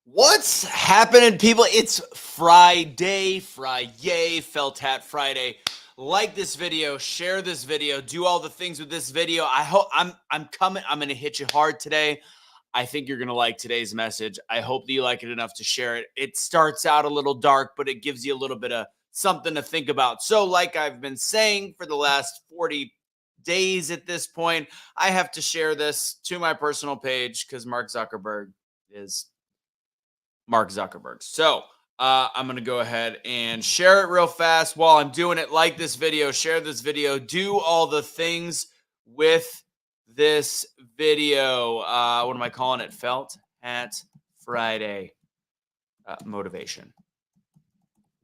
What's happening, people? It's Friday, Felt Hat Friday. Like this video, share this video, do all the things with this video. I hope I'm coming. I'm gonna hit you hard today. I think you're gonna like today's message. I hope that you like it enough to share it. It starts out a little dark, but it gives you a little bit of something to think about. So, like I've been saying for the last 40 days at this point, I have to share this to my personal page because is Mark Zuckerberg. So I'm going to go ahead and share it real fast while I'm doing it. Like this video, share this video, do all the things with this video. What am I calling it? Felt Hat Friday motivation.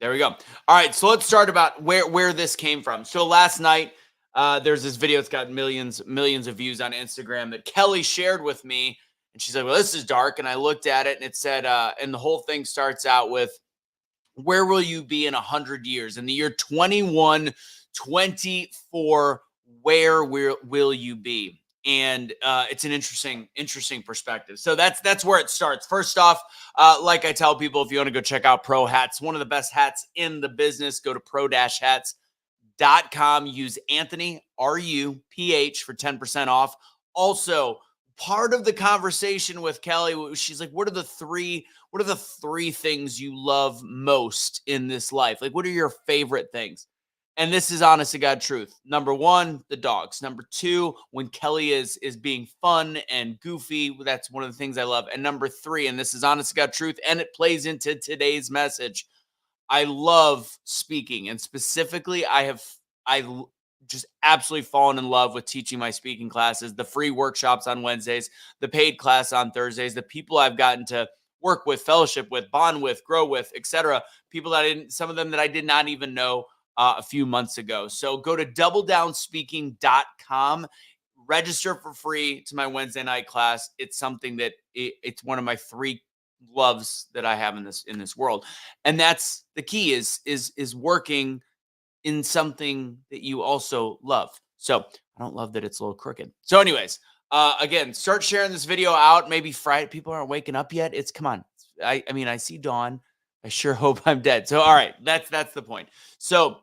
There we go. All right, so let's start about where this came from. So last night, there's this video. It's got millions of views on Instagram that Kelly shared with me. And she's like, well, this is dark. And I looked at it and it said, and the whole thing starts out with, where will you be in 100 years? In the year 2124, where will you be? And it's an interesting perspective. So that's where it starts. First off, like I tell people, if you want to go check out Pro Hats, one of the best hats in the business, go to pro-hats.com. Use Anthony, RUPH, for 10% off. Also, part of the conversation with Kelly, she's like, what are the three things you love most in this life? Like, what are your favorite things? And this is honest to God truth. Number one, the dogs. Number two, when Kelly is being fun and goofy, that's one of the things I love. And number three, and this is honest to God truth, and it plays into today's message, I love speaking. And specifically, I just absolutely fallen in love with teaching my speaking classes, the free workshops on Wednesdays, the paid class on Thursdays, the people I've gotten to work with, fellowship with, bond with, grow with, etc. People that some of them that I did not even know a few months ago. So go to doubledownspeaking.com, register for free to my Wednesday night class. It's something that it's one of my three loves that I have in this world. And that's the key is working in something that you also love. So I don't love that it's a little crooked. So anyways, again, start sharing this video out. Maybe Friday, people aren't waking up yet. Come on. I mean, I see dawn. I sure hope I'm dead. So, all right, that's the point. So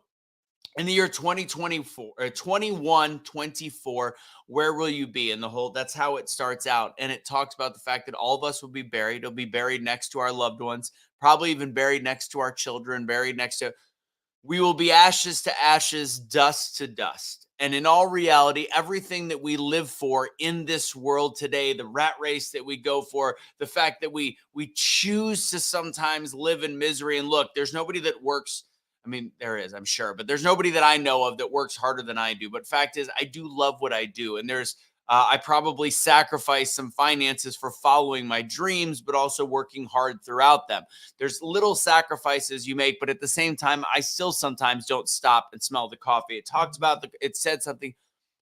in the year 2024 or 2124, where will you be? And that's how it starts out. And it talks about the fact that all of us will be buried. It'll be buried next to our loved ones, probably even buried next to our children, buried next to, we will be ashes to ashes, dust to dust. And in all reality, everything that we live for in this world today, the rat race that we go for, the fact that we choose to sometimes live in misery. And look, there's nobody that works. I mean, there is, I'm sure, but there's nobody that I know of that works harder than I do. But fact is, I do love what I do. And I probably sacrifice some finances for following my dreams, but also working hard throughout them. There's little sacrifices you make, but at the same time, I still sometimes don't stop and smell the coffee. It said something.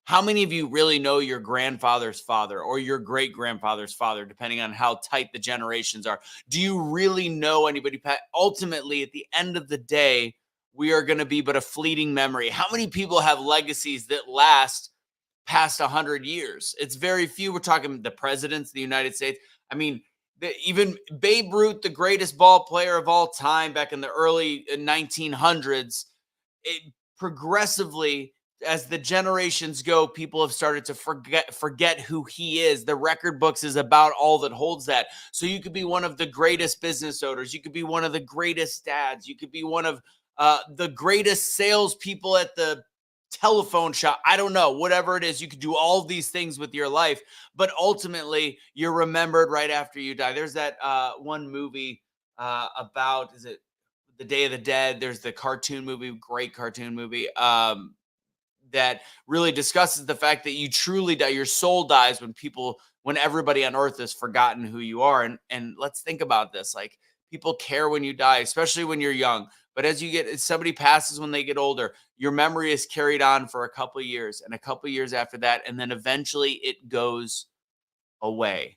How many of you really know your grandfather's father or your great grandfather's father, depending on how tight the generations are? Do you really know anybody? Ultimately, at the end of the day, we are going to be but a fleeting memory. How many people have legacies that last past 100 years? It's very few. We're talking the presidents of the United States. I mean, even Babe Ruth, the greatest ball player of all time back in the early 1900s, progressively, as the generations go, people have started to forget who he is. The record books is about all that holds that. So you could be one of the greatest business owners. You could be one of the greatest dads. You could be one of the greatest salespeople at the telephone shop. I don't know, whatever it is, you could do all these things with your life, but ultimately you're remembered right after you die. There's that one movie about, is it The Day of the Dead? There's the cartoon movie, great cartoon movie, that really discusses the fact that you truly die. Your soul dies when everybody on earth has forgotten who you are. And let's think about this. Like, people care when you die, especially when you're young. But as somebody passes when they get older, your memory is carried on for a couple of years and a couple of years after that. And then eventually it goes away.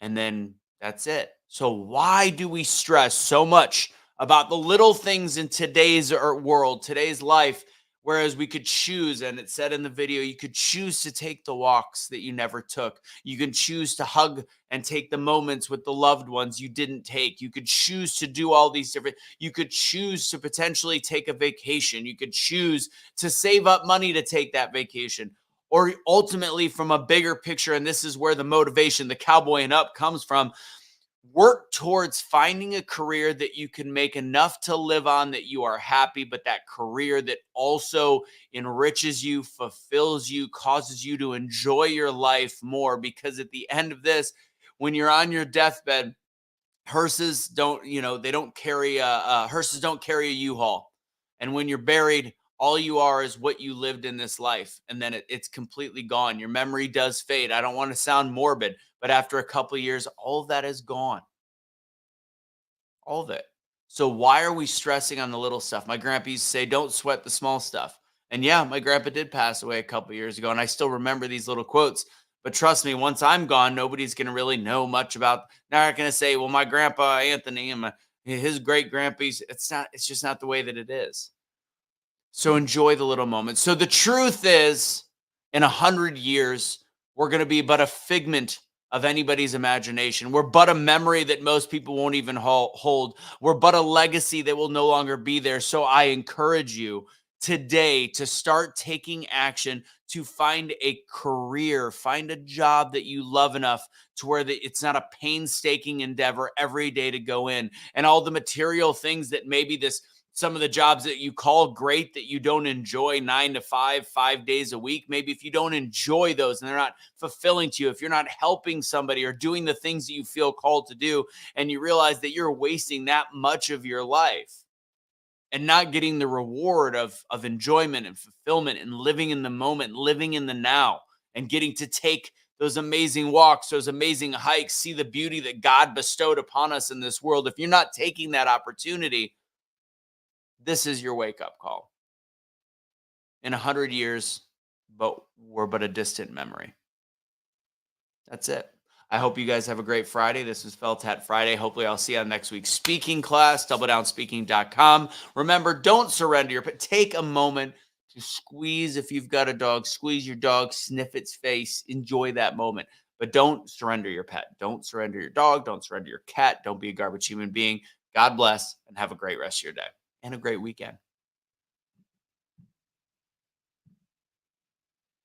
And then that's it. So why do we stress so much about the little things in today's world, today's life, Whereas we could choose, and it said in the video, you could choose to take the walks that you never took. You can choose to hug and take the moments with the loved ones you didn't take. You could choose to do all these different, you could choose to potentially take a vacation. You could choose to save up money to take that vacation. Or ultimately, from a bigger picture, and this is where the motivation, the cowboy and up comes from, work towards finding a career that you can make enough to live on, that you are happy, but that career that also enriches you, fulfills you, causes you to enjoy your life more. Because at the end of this, when you're on your deathbed, hearses don't, they don't carry hearses don't carry a U-Haul. And when you're buried, all you are is what you lived in this life, and then it's completely gone. Your memory does fade. I don't want to sound morbid, but after a couple of years, all of that is gone. All of it. So why are we stressing on the little stuff? My grandpa used to say, don't sweat the small stuff. And yeah, my grandpa did pass away a couple of years ago, and I still remember these little quotes. But trust me, once I'm gone, nobody's going to really know much about. They're not going to say, well, my grandpa Anthony and his great grandpa's. It's not. It's just not the way that it is. So enjoy the little moments. So the truth is, in 100 years, we're going to be but a figment of anybody's imagination. We're but a memory that most people won't even hold. We're but a legacy that will no longer be there. So I encourage you today to start taking action, to find a career, find a job that you love enough to where it's not a painstaking endeavor every day to go in, and all the material things that maybe some of the jobs that you call great that you don't enjoy, 9 to 5, 5 days a week. Maybe if you don't enjoy those and they're not fulfilling to you, if you're not helping somebody or doing the things that you feel called to do, and you realize that you're wasting that much of your life and not getting the reward of enjoyment and fulfillment and living in the moment, living in the now, and getting to take those amazing walks, those amazing hikes, see the beauty that God bestowed upon us in this world. If you're not taking that opportunity, this is your wake-up call. In 100 years, but we're but a distant memory. That's it. I hope you guys have a great Friday. This was Felt Hat Friday. Hopefully, I'll see you on next week's speaking class, doubledownspeaking.com. Remember, don't surrender your pet. Take a moment to squeeze, if you've got a dog, squeeze your dog, sniff its face, enjoy that moment. But don't surrender your pet. Don't surrender your dog. Don't surrender your cat. Don't be a garbage human being. God bless, and have a great rest of your day and a great weekend.